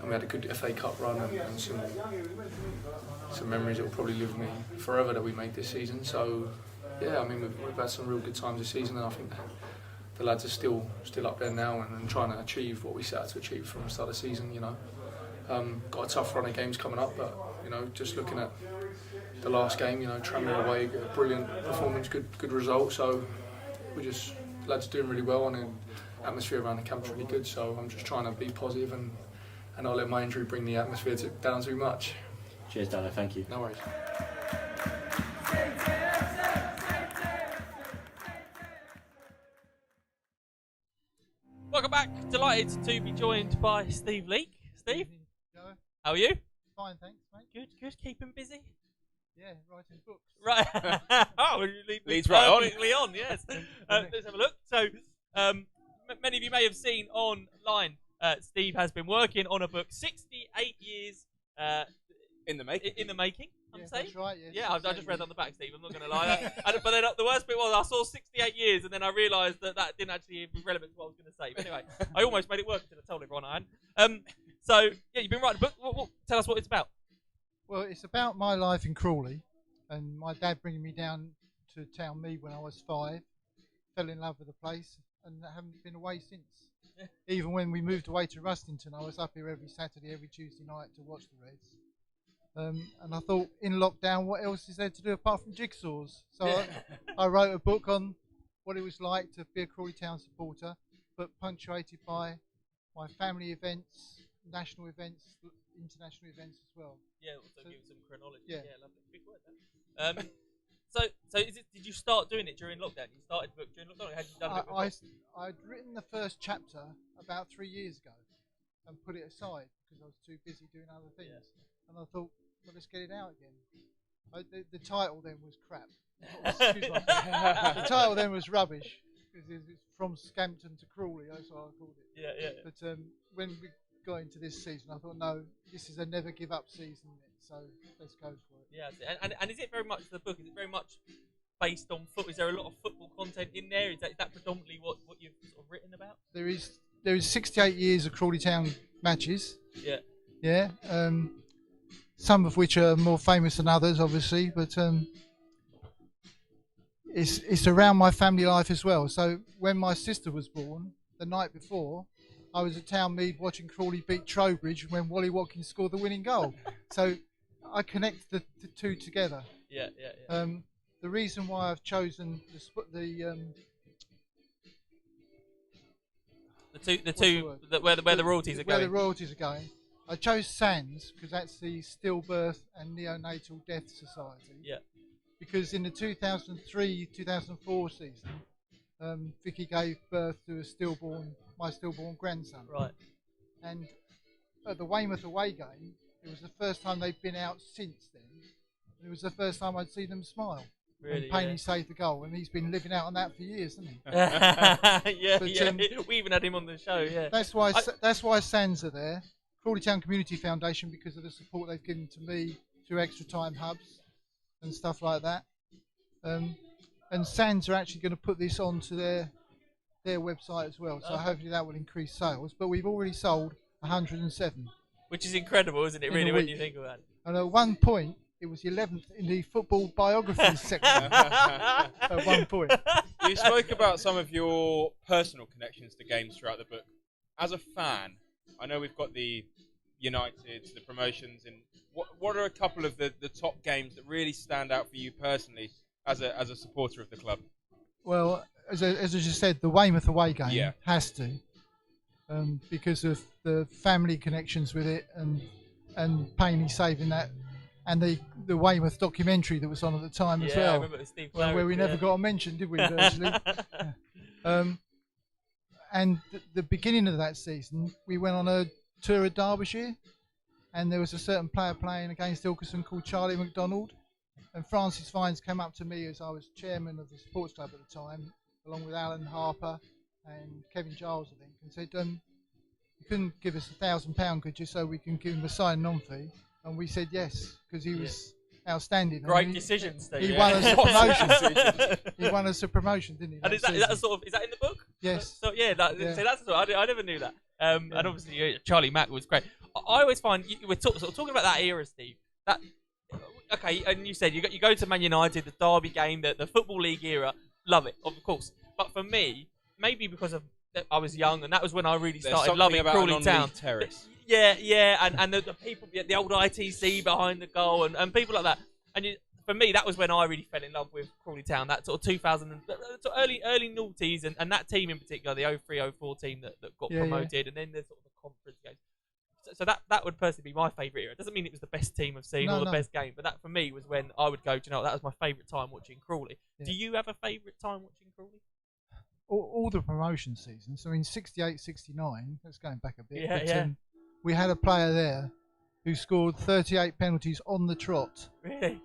we had a good FA Cup run and some memories that will probably live with me forever that we made this season. So yeah, I mean we've had some real good times this season, and I think the lads are still up there now and trying to achieve what we set out to achieve from the start of the season. Got a tough run of games coming up, but just looking at the last game, Tranmere away, a brilliant performance, good result. So lads are doing really well, and the atmosphere around the camp's really good. So I'm just trying to be positive and not let my injury bring the atmosphere down too much. Cheers, Dano. Thank you. No worries. Welcome back. Delighted to be joined by Steve Leake. Steve, Joe, how are you? fine, thanks, mate. Good. Keeping busy. Yeah, writing books. Right. Oh, Leads right on. perfectly on. Yes. Let's have a look. So, many of you may have seen online. Steve has been working on a book, 68 years In the making. in the making. I'm Yeah, saying. that's right, yes. Yeah, I just read on the back, Steve. I'm not going to lie. But then the worst bit was I saw 68 years, and then I realised that didn't actually be relevant to what I was going to say. But anyway, I almost made it work until I told everyone I hadn't. So yeah, you've been writing a book. Tell us what it's about. Well, it's about my life in Crawley, and my dad bringing me down to Town Mead when I was 5. Fell in love with the place, and I haven't been away since. Yeah. Even when we moved away to Rustington, I was up here every Saturday, every Tuesday night to watch the Reds. And I thought, in lockdown, what else is there to do apart from jigsaws? So I wrote a book on what it was like to be a Crawley Town supporter, but punctuated by my family events, national events, international events as well. Yeah, also give some chronology. Yeah. Lovely. Big word. That. So did you start doing it during lockdown? You started the book during lockdown, or had you done it before? I'd written the first chapter about 3 years ago and put it aside because I was too busy doing other things. Yeah. And I thought, well, let's get it out again. The title then was crap. Excuse me. The title then was rubbish. It's from Scampton to Crawley, that's what I called it. Yeah. But when we got into this season, I thought, no, this is a never give up season, so let's go for it. Yeah, and is it very much the book? Is it very much based on football? Is there a lot of football content in there? Is that predominantly what you've sort of written about? There is 68 years of Crawley Town matches. Yeah. Yeah. Some of which are more famous than others, obviously, but it's around my family life as well. So when my sister was born, the night before, I was at Town Mead watching Crawley beat Trowbridge when Wally Watkins scored the winning goal. So I connect the two together. Yeah. The reason why I've chosen where the royalties are going. Where the royalties are going. I chose SANS because that's the Stillbirth and Neonatal Death Society. Yeah. Because in the 2003-2004 season, Vicky gave birth to my stillborn grandson. Right. And at the Weymouth away game, it was the first time they'd been out since then. It was the first time I'd seen them smile. Really, and Payne saved the goal, and he's been living out on that for years, hasn't he? We even had him on the show. Yeah. That's why SANS are there. Crawley Town Community Foundation, because of the support they've given to me through extra time hubs and stuff like that. And SANS are actually going to put this onto their website as well. So hopefully that will increase sales. But we've already sold 107. Which is incredible, isn't it? Really, when you think of that. And at one point, it was 11th in the football biographies section. At one point. You spoke about some of your personal connections to games throughout the book. As a fan, I know we've got the United, the promotions, and what are a couple of the top games that really stand out for you personally as a supporter of the club? Well, as I just said, the Weymouth away game has to, because of the family connections with it, and Payne saving that, and the Weymouth documentary that was on at the time as well. I remember it, Steve Claridge, where we never got a mention, did we? Virtually. And the beginning of that season, we went on a tour of Derbyshire, and there was a certain player playing against Ilkeston called Charlie McDonald, and Francis Vines came up to me as I was chairman of the sports club at the time, along with Alan Harper and Kevin Giles, I think, and said, you couldn't give us £1,000, could you, so we can give him a sign-on fee? And we said yes, because he was outstanding. Great decision, Steve. He won us a promotion. He won us a promotion, didn't he? And is that in the book? Yes. So that's I never knew that. And obviously Charlie Mack was great. I always find we're talking about that era, Steve. And you said you go to Man United, the Derby game, the Football League era. Love it, of course. But for me, maybe because I was young, and that was when I really started loving Crawley Town. Terrace. Yeah, and the people, the old ITC behind the goal, and people like that. And for me, that was when I really fell in love with Crawley Town. That sort of 2000, early noughties, and that team in particular, the 03-04 team that got promoted, and then the sort of the conference games. So that would personally be my favourite era. It doesn't mean it was the best team I've seen or the best game, but that for me was when I would go, that was my favourite time watching Crawley. Yeah. Do you have a favourite time watching Crawley? All the promotion seasons. I mean, 68, 69, that's going back a bit. Yeah. We had a player there who scored 38 penalties on the trot. Really?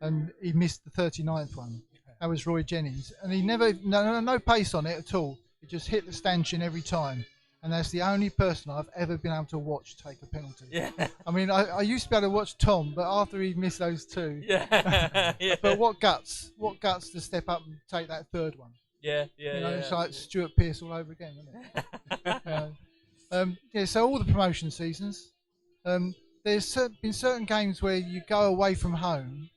And he missed the 39th one. That was Roy Jennings. And he never, no pace on it at all. He just hit the stanchion every time. And that's the only person I've ever been able to watch take a penalty. Yeah. I mean, I used to be able to watch Tom, but after he missed those two. Yeah. But what guts to step up and take that third one. Yeah. It's like Stuart Pearce all over again, isn't it? So all the promotion seasons, there's been certain games where you go away from home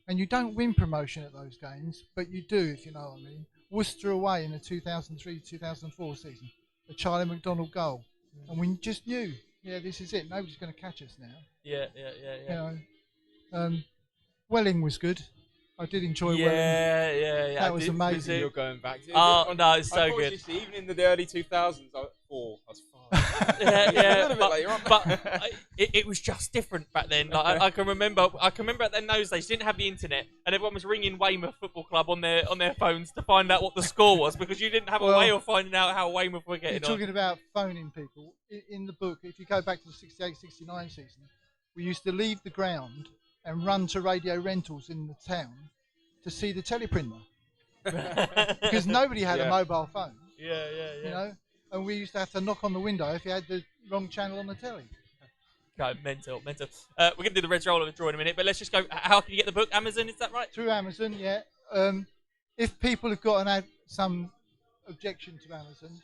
and you don't win promotion at those games, but you do, if you know what I mean. Worcester away in the 2003-2004 season, the Charlie McDonald goal. And we just knew, this is it. Nobody's going to catch us now. Yeah. Welling was good. I did enjoy Welling. Yeah. That was amazing. You're going back. Oh, no, it's so good. Even in the early 2000s, I was 5. It was just different back then. Like, I can remember in those days, you didn't have the internet, and everyone was ringing Weymouth Football Club on their phones to find out what the score was, because you didn't have a way of finding out how Weymouth were getting on. You're talking about phoning people. In the book, if you go back to the 68-69 season, we used to leave the ground and run to radio rentals in the town to see the teleprinter. Because nobody had a mobile phone. Yeah. You know, and we used to have to knock on the window if you had the wrong channel on the telly. Okay, mental. We're going to do the Reds rollover draw in a minute, but let's just go. How can you get the book? Amazon, is that right? Through Amazon, yeah. If people have got some objection to Amazon,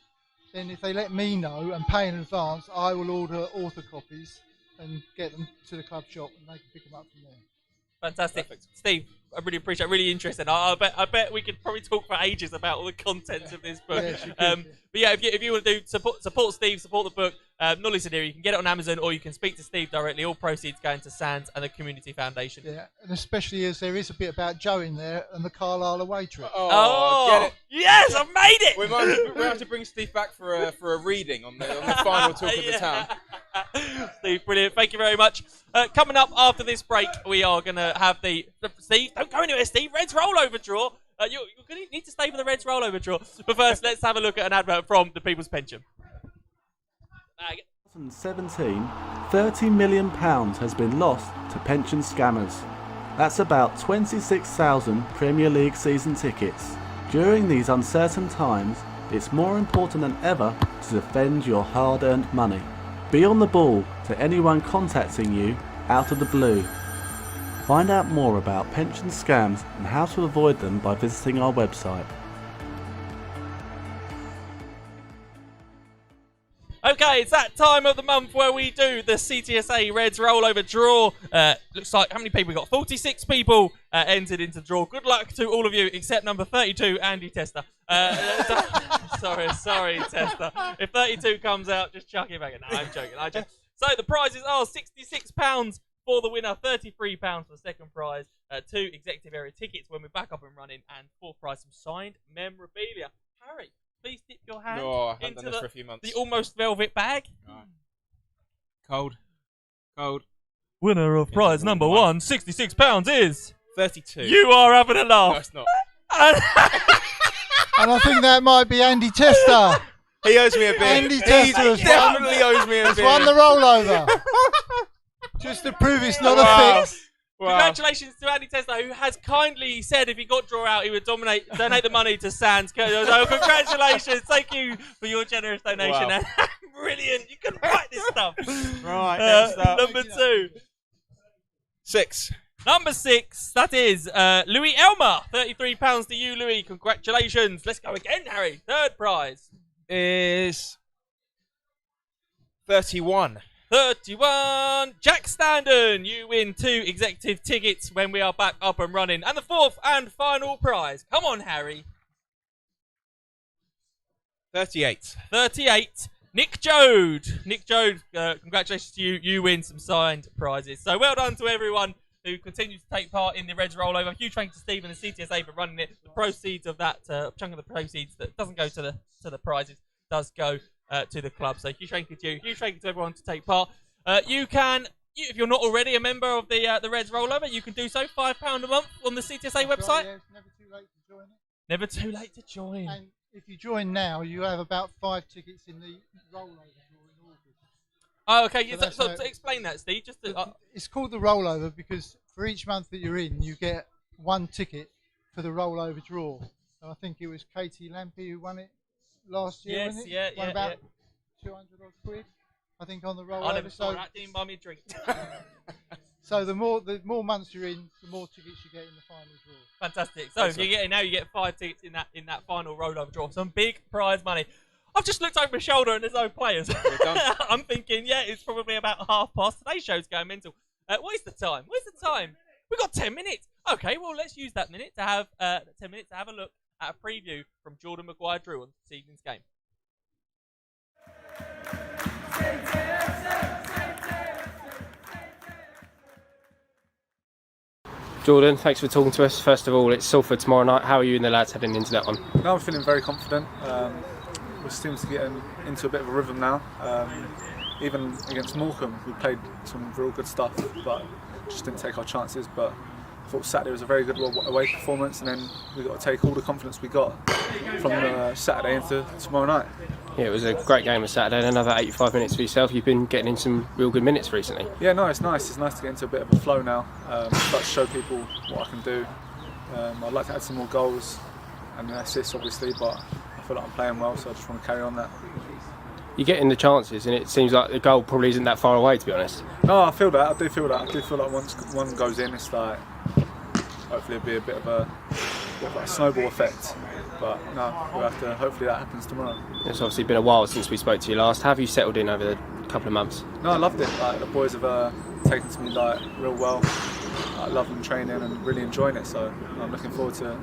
then if they let me know and pay in advance, I will order author copies and get them to the club shop, and they can pick them up from there. Fantastic. Perfect. Steve, I really appreciate it. Really interesting. I bet we could probably talk for ages about all the contents of this book. But yeah, if you want to do support Steve, support the book, not listen here, you can get it on Amazon or you can speak to Steve directly. All proceeds going to Sands and the Community Foundation. Yeah, and especially as there is a bit about Joe in there and the Carlisle away trip. Get it. Yes, I made it! We have to bring Steve back for a reading on the final talk of the town. Steve, brilliant. Thank you very much. Coming up after this break, we are going to have the... Steve, don't go anywhere, Steve. Reds rollover draw. You're going to need to stay for the Reds rollover draw. But first, let's have a look at an advert from the People's Pension. 2017, £30 million has been lost to pension scammers. That's about 26,000 Premier League season tickets. During these uncertain times, it's more important than ever to defend your hard-earned money. Be on the ball to anyone contacting you out of the blue. Find out more about pension scams and how to avoid them by visiting our website. Okay, it's that time of the month where we do the CTSA Reds rollover draw. Looks like, how many people we got? 46 people entered into the draw. Good luck to all of you except number 32, Andy Tester. Sorry, Tester. If 32 comes out, just chuck it back in. No, I'm joking. So the prizes are £66 for the winner, £33 for the second prize, 2 executive area tickets when we're back up and running, and 4th prize some signed memorabilia. Harry, please dip your hand into for a few months. the almost velvet bag. Cold. Winner of prize number 1, £66 is... 32. You are having a laugh. No, it's not. And I think that might be Andy Tester. He owes me a beer. Andy Tester has definitely owes me a beer. won the rollover. Just to prove it's not a fix. Wow. Congratulations to Andy Tester, who has kindly said if he got draw out, he would donate the money to Sands. So congratulations. Thank you for your generous donation. Wow. Brilliant. You can write this stuff. Right, next up. Number 2. 6. Number 6, that is Louis Elmer. £33 to you, Louis. Congratulations. Let's go again, Harry. 3rd prize Is 31. 31. Jack Standen, you win 2 executive tickets when we are back up and running. And the 4th and final prize. Come on, Harry. 38. 38. Nick Jode. Nick Jode, congratulations to you. You win some signed prizes. So well done to everyone who continues to take part in the Reds rollover. Huge thanks to Steve and the CTSA for running it. The proceeds of that, chunk of the proceeds that doesn't go to the prizes, does go to the club. So huge thank you to you. Huge thank you to everyone to take part. You can, if you're not already a member of the Reds rollover, you can do so. £5 a month on the CTSA website. Right, yeah, it's never too late to join it. Never too late to join. And if you join now, you have about 5 tickets in the rollover draw in August. Oh, okay. So So explain that, Steve. Just to, it's called the rollover because for each month that you're in, you get 1 ticket for the rollover draw. And I think it was Katie Lampy who won it last year. Yes, wasn't it? yeah, won yeah, about 200 odd quid, I think, on the rollover. I never saw that. Didn't buy me a drink. So the more months you're in, the more tickets you get in the final draw. Fantastic. So if you get it now, you get 5 tickets in that final rollover draw. Some big prize money. I've just looked over my shoulder and there's no players. I'm thinking, yeah, it's probably about past. Today's show's going mental. What is the time? Where's the time? We've got 10 minutes. Okay, well, let's use that minute to have 10 minutes to have a look at a preview from Jordan Maguire Drew on this evening's game. Jordan, thanks for talking to us. First of all, it's Salford tomorrow night. How are you and the lads heading into that one? No, I'm feeling very confident. We seem to get into a bit of a rhythm now. Even against Morecambe, we played some real good stuff, but just didn't take our chances. But I thought Saturday was a very good away performance, and then we've got to take all the confidence we got from Saturday into tomorrow night. Yeah, it was a great game on Saturday, and another 85 minutes for yourself. You've been getting in some real good minutes recently. Yeah, no, it's nice. It's nice to get into a bit of a flow now. Start to show people what I can do. I'd like to add some more goals and assists, obviously, but I feel like I'm playing well, so I just want to carry on that. You're getting the chances, and it seems like the goal probably isn't that far away, to be honest. No, I feel that. I do feel like once one goes in, it's like hopefully it'll be a bit of a snowball effect. But no, we'll have to. Hopefully that happens tomorrow. It's obviously been a while since we spoke to you last. How have you settled in over the couple of months? No, I loved it. Like, the boys have taken to me like real well. I love them training and really enjoying it. So I'm looking forward to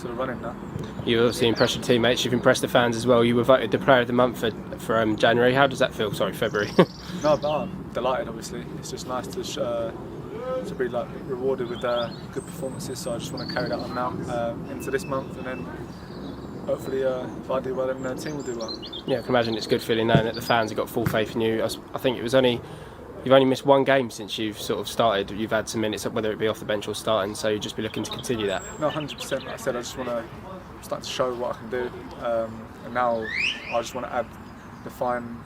the running now. You obviously impressed your teammates. You've impressed the fans as well. You were voted the Player of the Month for January. How does that feel? Sorry, February. No, but I'm delighted. Obviously, it's just nice to be like rewarded with good performances. So I just want to carry that on now into this month, and then hopefully if I do well, then the team will do well. Yeah, I can imagine it's a good feeling knowing that the fans have got full faith in you. I think you've only missed one game since you've sort of started. You've had some minutes, whether it be off the bench or starting, so you'll just be looking to continue that. No, 100%. Like I said, I just want to start to show what I can do, and now I just want to add the fine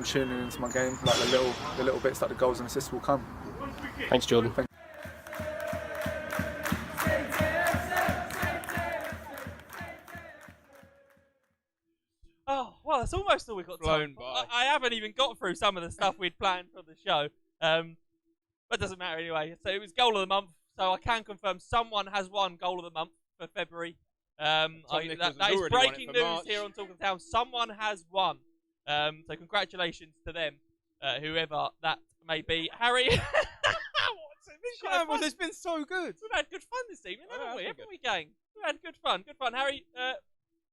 tuning into my game, like the little bits that the goals and assists will come. Thanks, Jordan. Oh, well, that's almost all we've got time. I haven't even got through some of the stuff we'd planned for the show. But it doesn't matter anyway. So it was goal of the month. So I can confirm someone has won goal of the month for February. That is breaking news here on Talk of the Town. Someone has won. So congratulations to them, whoever that may be. Harry, It's been so good. We've had good fun this evening, haven't we? Haven't we, gang? We've had good fun. Good fun. Harry,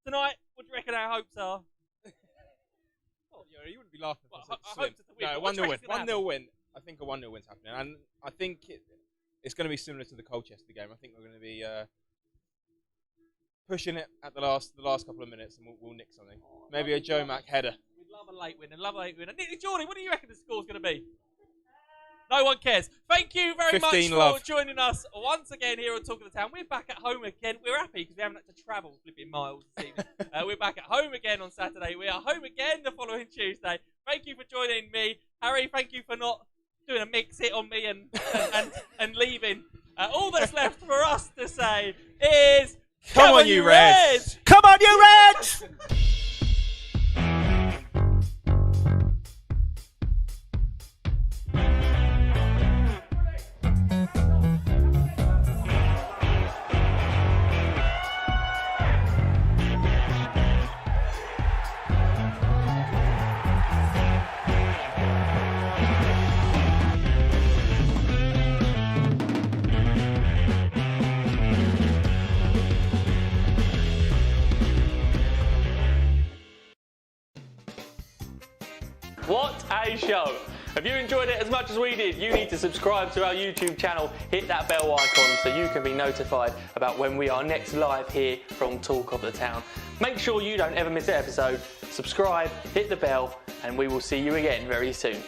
tonight, what do you reckon our hopes are? You wouldn't be laughing. No, 1-0 win. 1-0 win. I think a 1-0 win's happening, and I think it's going to be similar to the Colchester game. I think we're going to be pushing it at the last couple of minutes, and we'll nick something. Maybe a Joe Mack header. We'd love a late win. And Jordan, what do you reckon the score's going to be? No one cares. Thank you very much for joining us once again here on Talk of the Town. We're back at home again. We're happy because we haven't had to travel flipping miles this evening. We're back at home again on Saturday. We are home again the following Tuesday. Thank you for joining me. Harry, thank you for not doing a mix hit on me and leaving. All that's left for us to say is... Come on, you Reds! Come on, you Reds! What a show! If you enjoyed it as much as we did, you need to subscribe to our YouTube channel, hit that bell icon so you can be notified about when we are next live here from Talk of the Town. Make sure you don't ever miss an episode, subscribe, hit the bell, and we will see you again very soon.